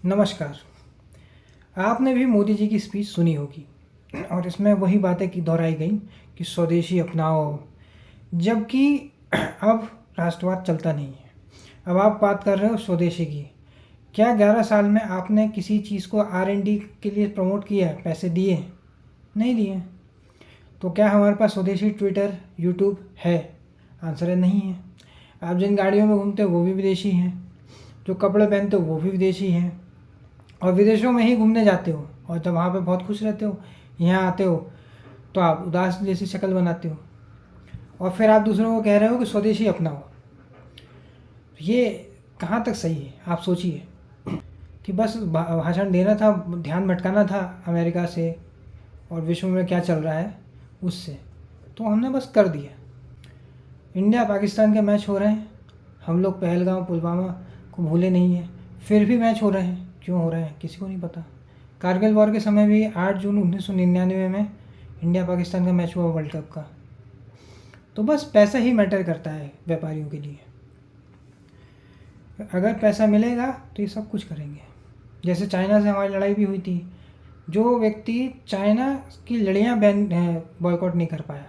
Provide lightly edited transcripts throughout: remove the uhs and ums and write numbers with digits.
नमस्कार। आपने भी मोदी जी की स्पीच सुनी होगी और इसमें वही बातें की दोहराई गई कि स्वदेशी अपनाओ, जबकि अब राष्ट्रवाद चलता नहीं है। अब आप बात कर रहे हो स्वदेशी की। क्या 11 साल में आपने किसी चीज़ को R&D के लिए प्रमोट किया है? पैसे दिए? नहीं दिए। तो क्या हमारे पास स्वदेशी ट्विटर, यूट्यूब है? आंसर है नहीं है। आप जिन गाड़ियों में घूमते हो वो भी विदेशी हैं, जो कपड़े पहनते हो वो भी विदेशी हैं, और विदेशों में ही घूमने जाते हो और जब वहाँ पे बहुत खुश रहते हो, यहाँ आते हो तो आप उदास जैसी शक्ल बनाते हो और फिर आप दूसरों को कह रहे हो कि स्वदेशी अपनाओ। ये कहाँ तक सही है? आप सोचिए कि बस भाषण देना था, ध्यान भटकाना था अमेरिका से और विश्व में क्या चल रहा है उससे, तो हमने बस कर दिया। इंडिया पाकिस्तान के मैच हो रहे हैं, हम लोग पहलगाम पुलवामा को भूले नहीं हैं, फिर भी मैच हो रहे हैं। क्यों हो रहे हैं किसी को नहीं पता। कारगिल वॉर के समय भी 8 जून 1999 में इंडिया पाकिस्तान का मैच हुआ वर्ल्ड कप का। तो बस पैसा ही मैटर करता है व्यापारियों के लिए। अगर पैसा मिलेगा तो ये सब कुछ करेंगे। जैसे चाइना से हमारी लड़ाई भी हुई थी, जो व्यक्ति चाइना की लड़ियाँ बॉयकॉट नहीं कर पाया,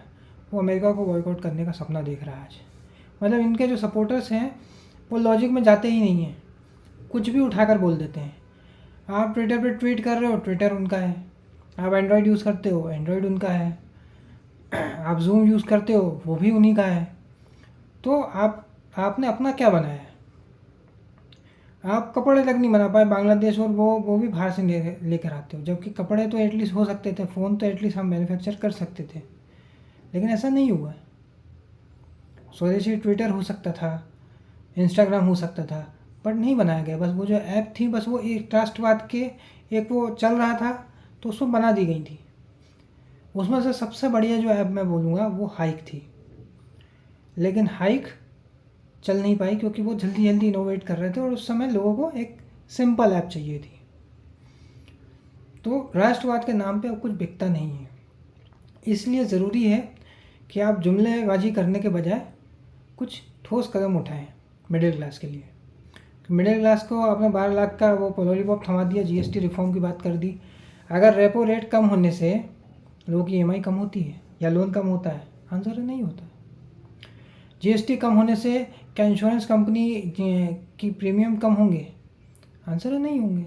वो अमेरिका को बॉयकॉट करने का सपना देख रहा है आज। मतलब इनके जो सपोर्टर्स हैं वो लॉजिक में जाते ही नहीं हैं, कुछ भी उठाकर बोल देते हैं। आप ट्विटर पे ट्वीट कर रहे हो, ट्विटर उनका है। आप एंड्रॉयड यूज़ करते हो, एंड्रॉयड उनका है। आप जूम यूज़ करते हो, वो भी उन्हीं का है। तो आपने अपना क्या बनाया है? आप कपड़े तक नहीं बना पाए बांग्लादेश, और वो भी बाहर से लेकर आते हो, जबकि कपड़े तो एटलीस्ट हो सकते थे, फ़ोन तो एटलीस्ट हम मैन्युफैक्चर कर सकते थे, लेकिन ऐसा नहीं हुआ। स्वदेशी ट्विटर हो सकता था, इंस्टाग्राम हो सकता था, बट नहीं बनाया गया। बस वो जो ऐप थी, बस वो एक राष्ट्रवाद के एक वो चल रहा था तो उसमें बना दी गई थी। उसमें से सबसे बढ़िया जो ऐप मैं बोलूँगा वो हाइक थी, लेकिन हाइक चल नहीं पाई क्योंकि वो जल्दी जल्दी इनोवेट कर रहे थे और उस समय लोगों को एक सिंपल ऐप चाहिए थी। तो राष्ट्रवाद के नाम पे अब कुछ बिकता नहीं है। इसलिए ज़रूरी है कि आप जुमलेबाजी करने के बजाय कुछ ठोस कदम उठाएं मिडिल क्लास के लिए। मिडिल क्लास को आपने 12 लाख का वो लॉलीपॉप थमा दिया, जीएसटी रिफॉर्म की बात कर दी। अगर रेपो रेट कम होने से लोगों की ईएमआई कम होती है या लोन कम होता है? आंसर नहीं होता। जीएसटी कम होने से क्या इंश्योरेंस कंपनी की प्रीमियम कम होंगे? आंसर नहीं होंगे।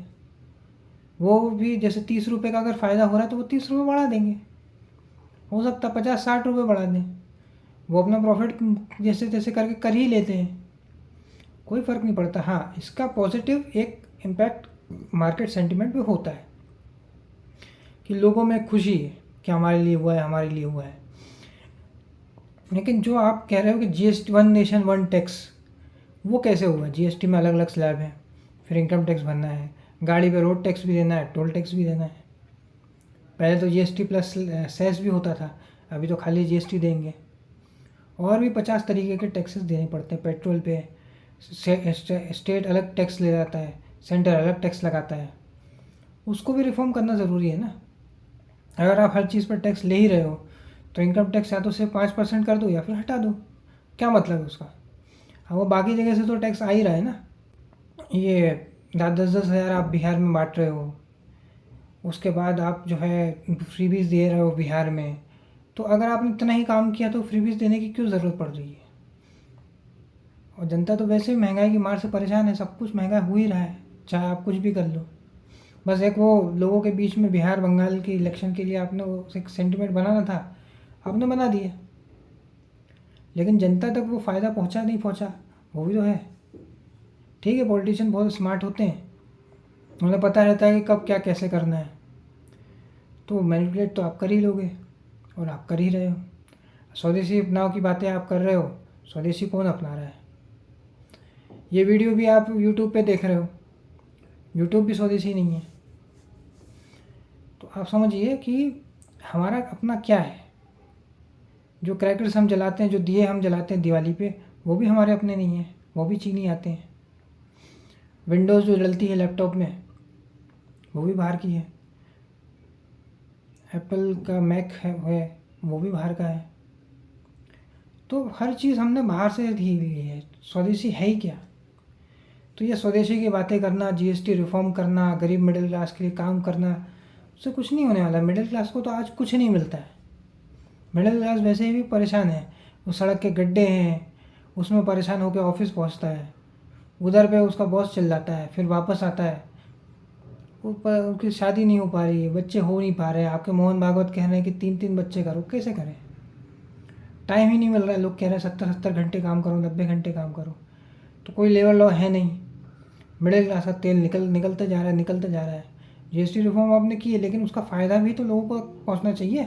वो भी जैसे 30 रुपये का अगर फ़ायदा हो रहा है तो वो 30 रुपये बढ़ा देंगे, हो सकता है 50-60 रुपये बढ़ा दें। वो अपना प्रॉफिट जैसे तैसे करके कर ही लेते हैं, कोई फ़र्क नहीं पड़ता। हाँ, इसका पॉजिटिव एक इम्पैक्ट मार्केट सेंटिमेंट पे होता है कि लोगों में खुशी है कि हमारे लिए हुआ है, हमारे लिए हुआ है। लेकिन जो आप कह रहे हो कि GST, one nation one tax, वो कैसे हुआ? जीएसटी में अलग अलग स्लैब है, फिर इनकम टैक्स भरना है, गाड़ी पे रोड टैक्स भी देना है, टोल टैक्स भी देना है। पहले तो जीएसटी प्लस सेस भी होता था, अभी तो खाली जीएसटी देंगे। और भी 50 तरीके के टैक्सेस देने पड़ते हैं। पेट्रोल पे स्टेट अलग टैक्स ले जाता है, सेंटर अलग टैक्स लगाता है। उसको भी रिफॉर्म करना ज़रूरी है ना। अगर आप हर चीज़ पर टैक्स ले ही रहे हो तो इनकम टैक्स या तो सिर्फ 5% कर दो या फिर हटा दो। क्या मतलब है उसका? अब वो बाकी जगह से तो टैक्स आ ही रहा है ना। ये 10-10 हज़ार आप बिहार में बांट रहे हो, उसके बाद आप जो है फ्रीबीज दे रहे हो बिहार में, तो अगर आपने इतना ही काम किया तो फ्रीबीज देने की क्यों ज़रूरत पड़ रही है? और जनता तो वैसे ही महंगाई की मार से परेशान है, सब कुछ महंगा हो ही रहा है, चाहे आप कुछ भी कर लो। बस एक वो लोगों के बीच में बिहार बंगाल के इलेक्शन के लिए आपने वो एक सेंटिमेंट बनाना था, आपने बना दिया, लेकिन जनता तक वो फ़ायदा पहुंचा नहीं पहुंचा, वो भी तो है। ठीक है, पॉलिटिशियन बहुत स्मार्ट होते हैं, उन्हें पता रहता है कि कब क्या कैसे करना है, तो मैनिपुलेट तो आप कर ही लोगे और आप कर ही रहे हो। स्वदेशी अपनाओ की बातें आप कर रहे हो, स्वदेशी कौन अपना रहा है? ये वीडियो भी आप यूट्यूब पे देख रहे हो, यूट्यूब भी स्वदेशी नहीं है। तो आप समझिए कि हमारा अपना क्या है। जो क्रैकर्स हम जलाते हैं, जो दिए हम जलाते हैं दिवाली पे, वो भी हमारे अपने नहीं हैं, वो भी चीनी आते हैं। विंडोज़ जो जलती है लैपटॉप में, वो भी बाहर की है। एप्पल का मैक है वो भी बाहर का है। तो हर चीज़ हमने बाहर से दी हुई है, स्वदेशी है ही क्या? तो ये स्वदेशी की बातें करना, जीएसटी रिफॉर्म करना, गरीब मिडिल क्लास के लिए काम करना, उससे कुछ नहीं होने वाला। मिडिल क्लास को तो आज कुछ नहीं मिलता है। मिडिल क्लास वैसे ही भी परेशान है। वो सड़क के गड्ढे हैं, उसमें परेशान होकर ऑफिस पहुंचता है, उधर पे उसका बॉस चल जाता है, फिर वापस आता है, ऊपर उनकी शादी नहीं हो पा रही है, बच्चे हो नहीं पा रहे हैं। आपके मोहन भागवत कह रहे हैं कि 3-3 बच्चे करो, कैसे करें? टाइम ही नहीं मिल रहा है। लोग कह रहे हैं 70-70 घंटे काम करो, 90 घंटे काम करो, तो कोई लेबर लॉ है नहीं। मिडिल क्लास का तेल निकलते जा रहा है, निकलते जा रहा है। जीएसटी रिफॉर्म आपने की है, लेकिन उसका फ़ायदा भी तो लोगों को पहुंचना चाहिए।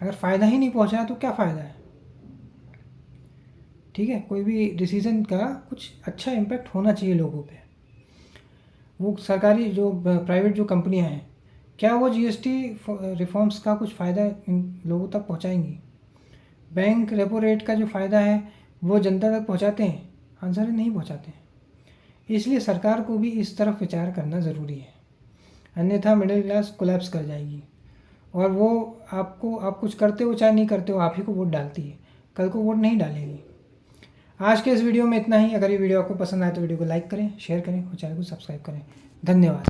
अगर फ़ायदा ही नहीं पहुंचा तो क्या फ़ायदा है? ठीक है, कोई भी डिसीज़न का कुछ अच्छा इम्पैक्ट होना चाहिए लोगों पे। वो सरकारी जो प्राइवेट जो कंपनियां हैं, क्या वो जीएसटी रिफॉर्म्स का कुछ फ़ायदा इन लोगों तक पहुंचाएंगी? बैंक रेपो रेट का जो फ़ायदा है वो जनता तक पहुंचाते हैं? आंसर है, नहीं पहुंचाते हैं। इसलिए सरकार को भी इस तरफ विचार करना ज़रूरी है, अन्यथा मिडिल क्लास कोलैप्स कर जाएगी। और वो आपको, आप कुछ करते हो चाहे नहीं करते हो, आप ही को वोट डालती है, कल को वोट नहीं डालेगी। आज के इस वीडियो में इतना ही। अगर ये वीडियो आपको पसंद आए तो वीडियो को लाइक करें, शेयर करें और चैनल को सब्सक्राइब करें। धन्यवाद।